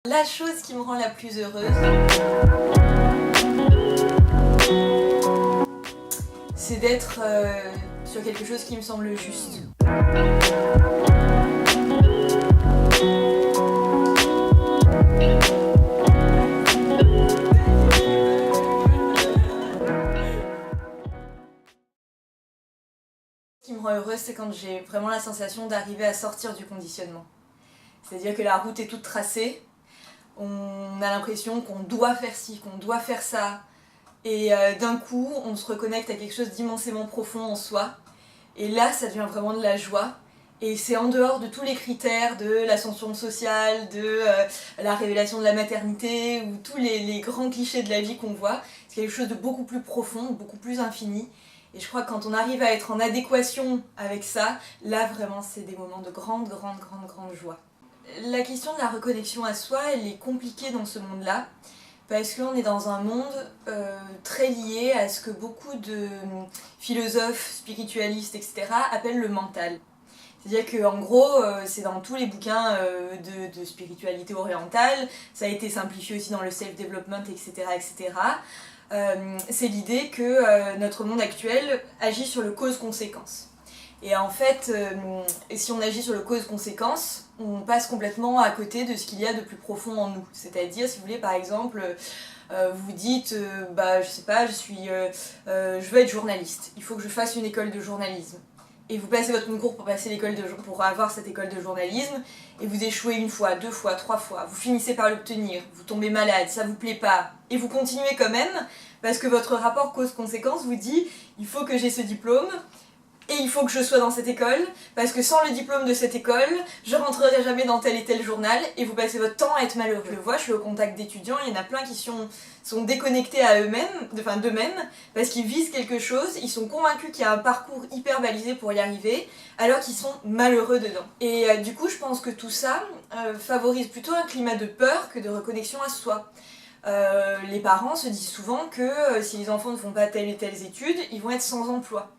La chose qui me rend la plus heureuse, c'est d'être sur quelque chose qui me semble juste. Ce qui me rend heureuse, c'est quand j'ai vraiment la sensation d'arriver à sortir du conditionnement. C'est-à-dire que la route est toute tracée, on a l'impression qu'on doit faire ci, qu'on doit faire ça, et d'un coup, on se reconnecte à quelque chose d'immensément profond en soi, et là, ça devient vraiment de la joie. Et c'est en dehors de tous les critères de l'ascension sociale, de la révélation de la maternité, ou tous les grands clichés de la vie qu'on voit. C'est quelque chose de beaucoup plus profond, beaucoup plus infini. Et je crois que quand on arrive à être en adéquation avec ça, là vraiment c'est des moments de grande joie. La question de la reconnexion à soi, elle est compliquée dans ce monde-là, parce qu'on est dans un monde très lié à ce que beaucoup de philosophes, spiritualistes, etc. appellent le mental. C'est-à-dire qu'en gros, c'est dans tous les bouquins de spiritualité orientale, ça a été simplifié aussi dans le self-development, etc. C'est l'idée que notre monde actuel agit sur le cause-conséquence. Et en fait, si on agit sur le cause-conséquence, on passe complètement à côté de ce qu'il y a de plus profond en nous. C'est-à-dire, si vous voulez, par exemple, vous vous dites, je sais pas, je veux être journaliste, il faut que je fasse une école de journalisme. Et vous passez votre concours pour avoir cette école de journalisme, et vous échouez une fois, deux fois, trois fois, vous finissez par l'obtenir, vous tombez malade, ça vous plaît pas, et vous continuez quand même, parce que votre rapport cause-conséquence vous dit, il faut que j'ai ce diplôme, et il faut que je sois dans cette école, parce que sans le diplôme de cette école, je rentrerai jamais dans tel et tel journal, et vous passez votre temps à être malheureux. Je le vois, je suis au contact d'étudiants, il y en a plein qui sont déconnectés à d'eux-mêmes, parce qu'ils visent quelque chose, ils sont convaincus qu'il y a un parcours hyper balisé pour y arriver, alors qu'ils sont malheureux dedans. Et du coup, je pense que tout ça favorise plutôt un climat de peur que de reconnexion à soi. Les parents se disent souvent que si les enfants ne font pas telles et telles études, ils vont être sans emploi.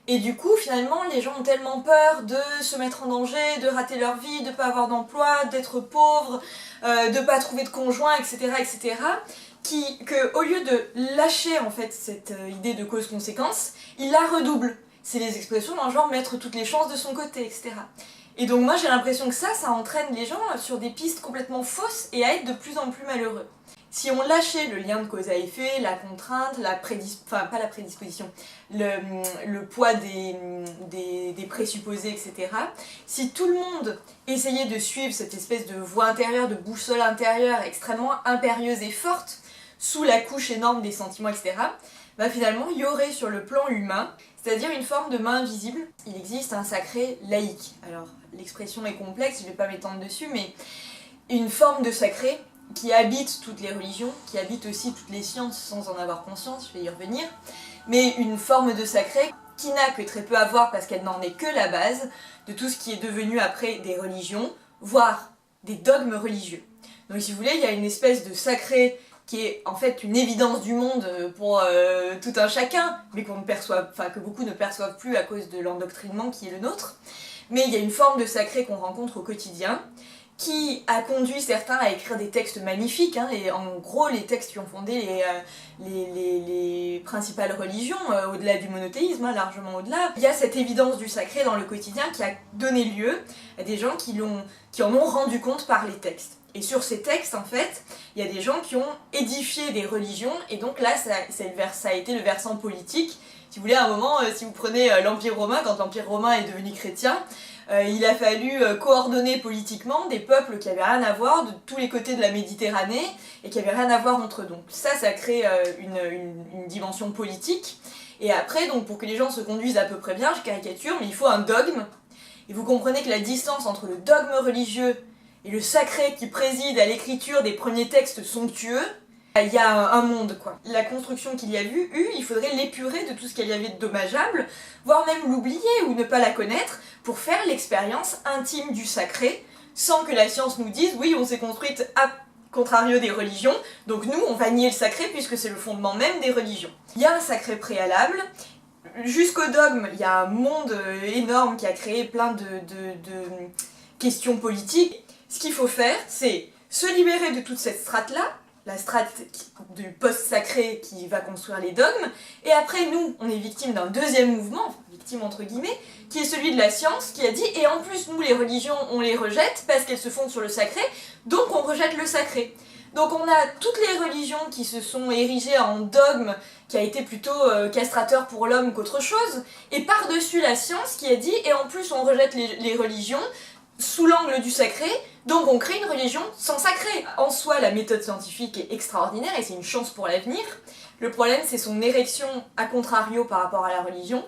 Et du coup, finalement, les gens ont tellement peur de se mettre en danger, de rater leur vie, de pas avoir d'emploi, d'être pauvres, de pas trouver de conjoint, etc., qu'au lieu de lâcher en fait cette idée de cause-conséquence, ils la redoublent. C'est les expressions dans le genre mettre toutes les chances de son côté, etc. Et donc moi j'ai l'impression que ça entraîne les gens sur des pistes complètement fausses et à être de plus en plus malheureux. Si on lâchait le lien de cause à effet, la contrainte, pas la prédisposition, le poids des présupposés, etc. Si tout le monde essayait de suivre cette espèce de voie intérieure, de boussole intérieure extrêmement impérieuse et forte, sous la couche énorme des sentiments, etc., finalement il y aurait sur le plan humain, c'est-à-dire une forme de main invisible. Il existe un sacré laïque. Alors l'expression est complexe, je ne vais pas m'étendre dessus, mais une forme de sacré qui habite toutes les religions, qui habite aussi toutes les sciences sans en avoir conscience, je vais y revenir, mais une forme de sacré qui n'a que très peu à voir parce qu'elle n'en est que la base de tout ce qui est devenu après des religions, voire des dogmes religieux. Donc si vous voulez, il y a une espèce de sacré qui est en fait une évidence du monde pour tout un chacun, mais que beaucoup ne perçoivent plus à cause de l'endoctrinement qui est le nôtre. Mais il y a une forme de sacré qu'on rencontre au quotidien, qui a conduit certains à écrire des textes magnifiques, et en gros les textes qui ont fondé les principales religions, au-delà du monothéisme, largement au-delà. Il y a cette évidence du sacré dans le quotidien qui a donné lieu à des gens qui en ont rendu compte par les textes. Et sur ces textes, en fait, il y a des gens qui ont édifié des religions, et donc là, ça a été le versant politique. Si vous voulez, à un moment, si vous prenez l'Empire romain, quand l'Empire romain est devenu chrétien, il a fallu coordonner politiquement des peuples qui avaient rien à voir de tous les côtés de la Méditerranée et qui avaient rien à voir entre eux. Donc ça crée une dimension politique. Et après, donc, pour que les gens se conduisent à peu près bien, je caricature, mais il faut un dogme. Et vous comprenez que la distance entre le dogme religieux et le sacré qui préside à l'écriture des premiers textes somptueux, il y a un monde, quoi. La construction qu'il y a eu, il faudrait l'épurer de tout ce qu'il y avait de dommageable, voire même l'oublier ou ne pas la connaître, pour faire l'expérience intime du sacré, sans que la science nous dise « oui, on s'est construite à contrario des religions, donc nous, on va nier le sacré puisque c'est le fondement même des religions ». Il y a un sacré préalable. Jusqu'au dogme, il y a un monde énorme qui a créé plein de questions politiques. Ce qu'il faut faire, c'est se libérer de toute cette strate-là, la strate du post-sacré qui va construire les dogmes, et après nous, on est victime d'un deuxième mouvement, enfin, victime entre guillemets, qui est celui de la science, qui a dit, et en plus nous les religions, on les rejette parce qu'elles se fondent sur le sacré, donc on rejette le sacré. Donc on a toutes les religions qui se sont érigées en dogme, qui a été plutôt castrateur pour l'homme qu'autre chose, et par-dessus la science qui a dit, et en plus on rejette les religions, sous l'angle du sacré, donc on crée une religion sans sacré. En soi, la méthode scientifique est extraordinaire et c'est une chance pour l'avenir. Le problème, c'est son érection à contrario par rapport à la religion,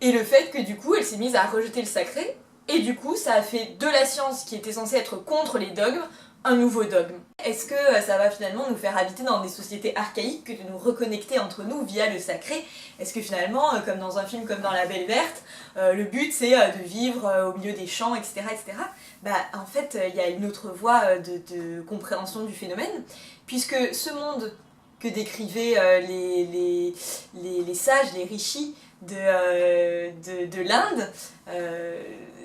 et le fait que du coup, elle s'est mise à rejeter le sacré, et du coup, ça a fait de la science qui était censée être contre les dogmes, un nouveau dogme. Est-ce que ça va finalement nous faire habiter dans des sociétés archaïques que de nous reconnecter entre nous via le sacré? Est-ce que finalement, comme dans un film comme dans La Belle Verte, le but c'est de vivre au milieu des champs, etc. etc. Bah, en fait, il y a une autre voie de compréhension du phénomène, puisque ce monde que décrivaient les sages, les rishis de l'Inde,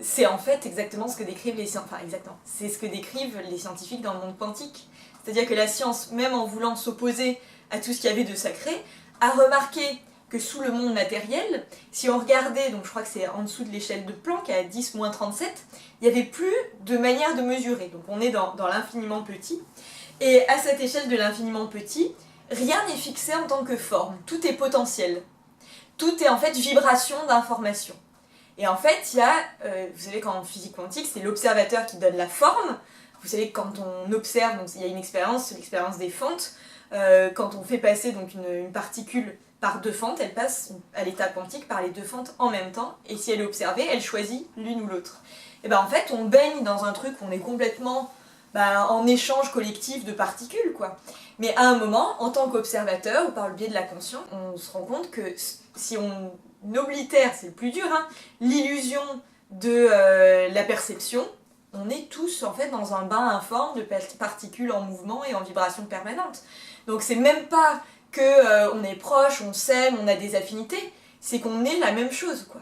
c'est en fait exactement ce que décrivent c'est ce que décrivent les scientifiques dans le monde quantique. C'est-à-dire que la science, même en voulant s'opposer à tout ce qu'il y avait de sacré, a remarqué que sous le monde matériel, si on regardait, donc je crois que c'est en dessous de l'échelle de Planck, à 10-37, il n'y avait plus de manière de mesurer. Donc on est dans l'infiniment petit. Et à cette échelle de l'infiniment petit, rien n'est fixé en tant que forme. Tout est potentiel. Tout est en fait vibration d'information. Et en fait, il y a, vous savez qu'en physique quantique, c'est l'observateur qui donne la forme. Vous savez que quand on observe, donc il y a une expérience, c'est l'expérience des fentes. Quand on fait passer donc une particule par deux fentes, elle passe à l'état quantique par les deux fentes en même temps. Et si elle est observée, elle choisit l'une ou l'autre. Et ben en fait, on baigne dans un truc où on est complètement en échange collectif de particules, quoi. Mais à un moment, en tant qu'observateur, ou par le biais de la conscience, on se rend compte que si on oblitère, c'est le plus dur, hein, l'illusion de la perception, on est tous en fait dans un bain informe de particules en mouvement et en vibration permanente. Donc c'est même pas que on est proche, on s'aime, on a des affinités, c'est qu'on est la même chose, quoi.